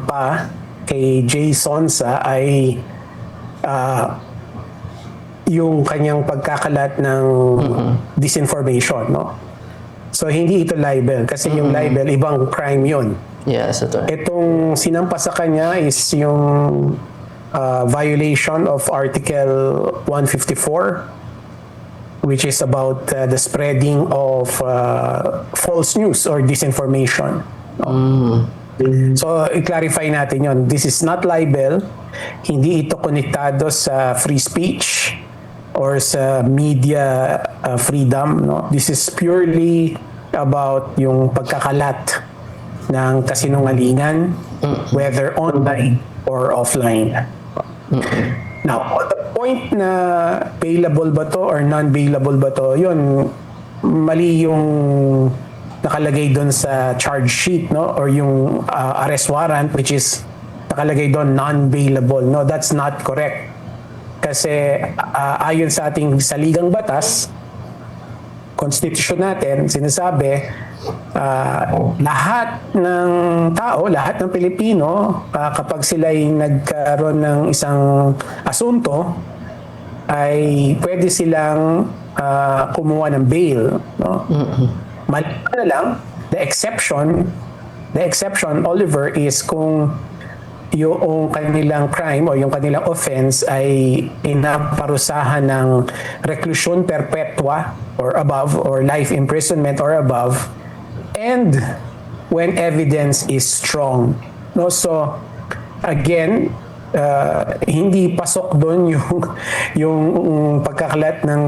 isinampa kay Jay Sonsa ay yung kanyang pagkakalat ng disinformation, no? So hindi ito libel kasi yung libel ibang crime yun. Yes, ito. Itong sinampa sa kanya is yung violation of Article 154, which is about the spreading of false news or disinformation. So, i-clarify natin yon. This is not libel. Hindi ito konektado sa free speech or sa media freedom. No? This is purely about yung pagkakalat ng kasinungalingan, whether online or offline. Now, the point na bailable ba to or non-bailable ba to, yun, mali yung nakalagay doon sa charge sheet, no? Or yung arrest warrant, which is nakalagay doon non-bailable. No, that's not correct. Kasi ayon sa ating saligang batas, konstitusyon natin, sinasabi, lahat ng tao, lahat ng Pilipino, kapag sila'y nagkaroon ng isang asunto, ay pwede silang kumuha ng bail. No? Maliban na lang, the exception, Oliver, is kung yung kanilang crime o yung kanilang offense ay inaparusahan ng reclusion perpetua or above or life imprisonment or above, and when evidence is strong. No, so again, hindi pasok doon yung pagkakalat ng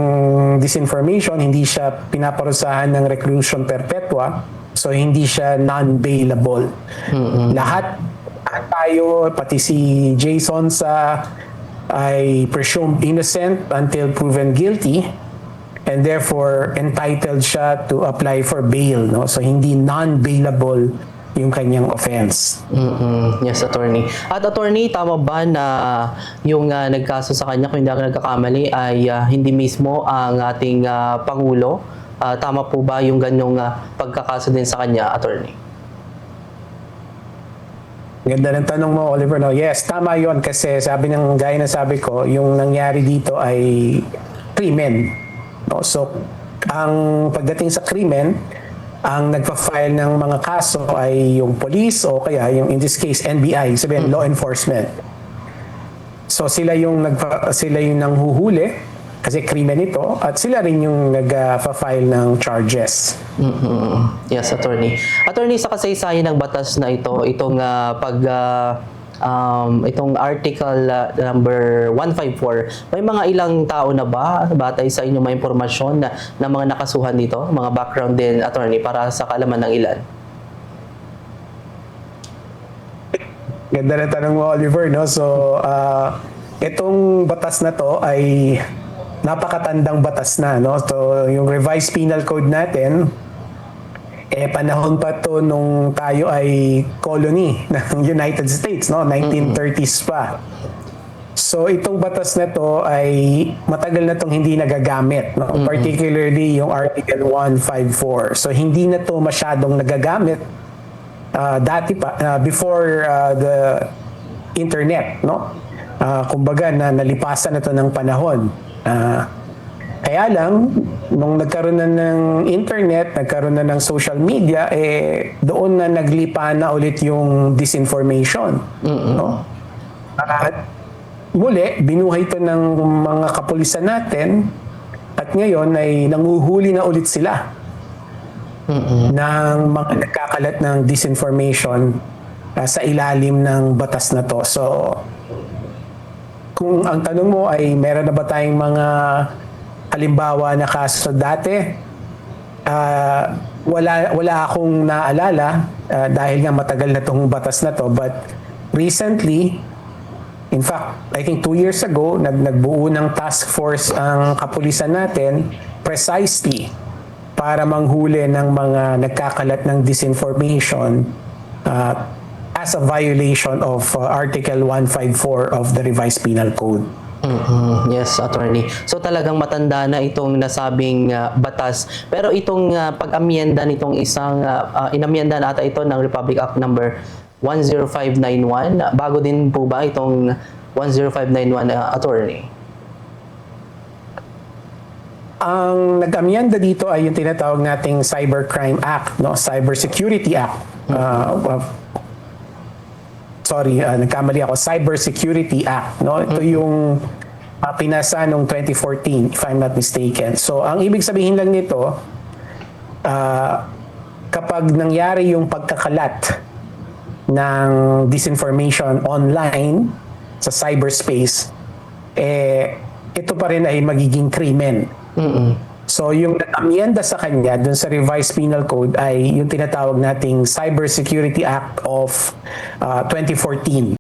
disinformation, hindi siya pinaparusahan ng reclusion perpetua, so hindi siya non-bailable. Lahat tayo, pati si Jason ay presumed innocent until proven guilty, and therefore entitled siya to apply for bail, no? So hindi non-bailable yung kanyang offense. Yes, attorney. At attorney, tama ba na yung nagkaso sa kanya, kung hindi ako nagkakamali, ay hindi mismo ang ating Pangulo? Tama po ba yung ganyong pagkakaso din sa kanya, attorney? Ganda ng tanong mo, Oliver. No? Yes, tama yon kasi gaya na sabi ko, yung nangyari dito ay krimen. No? So, ang pagdating sa krimen, ang nagpa-file ng mga kaso ay yung police o kaya yung, in this case, NBI, sabihin, law enforcement. So, sila yung nanghuhuli kasi krimen ito, at sila rin yung nag-file ng charges. Yes, attorney. Attorney, sa kasaysayan ng batas na ito, itong itong article number 154, may mga ilang tao na ba, batay sa inyong mga impormasyon na mga nakasuhan dito, mga background din, attorney, para sa kaalaman ng ilan? Ganda na tanong mo, Oliver. No? So, itong batas na to ay napakatandang batas na. No? So, yung revised penal code natin, panahon pa to nung tayo ay colony ng United States, no? 1930s pa. So itong batas na to ay matagal na tong hindi nagagamit, no? Particularly yung Article 154. So hindi na to masyadong nagagamit dati pa, before the internet, no? Kumbaga nalipasan na to ng panahon. Kaya lang, nung nagkaroon na ng internet, nagkaroon na ng social media, doon na naglipa na ulit yung disinformation. No? At muli, binuhay ito ng mga kapulisan natin, at ngayon ay nanguhuli na ulit sila ng mga nagkakalat ng disinformation sa ilalim ng batas na to. So, kung ang tanong mo ay meron na ba tayong mga halimbawa na kaso dati, wala akong naalala dahil nga matagal na itong batas na to, but recently, in fact, I think 2 years ago, nagbuo ng task force ang kapulisan natin precisely para manghuli ng mga nagkakalat ng disinformation as a violation of Article 154 of the Revised Penal Code. Yes, attorney. So talagang matanda na itong nasabing batas. Pero itong pag-amyenda nitong isang inamyenda na ata ito ng Republic Act number 10591. Bago din po ba itong 10591, attorney? Ang nag-amyenda dito ay yung tinatawag nating Cybercrime Act, no? Cybersecurity Act. Nagkamali ako. Cybersecurity Act, no? Ito yung pinasa noong 2014, if I'm not mistaken. So, ang ibig sabihin lang nito, kapag nangyari yung pagkakalat ng disinformation online sa cyberspace, ito pa rin ay magiging krimen. So yung amyenda sa kanya dun sa revised penal code ay yung tinatawag nating Cybersecurity Act of 2014.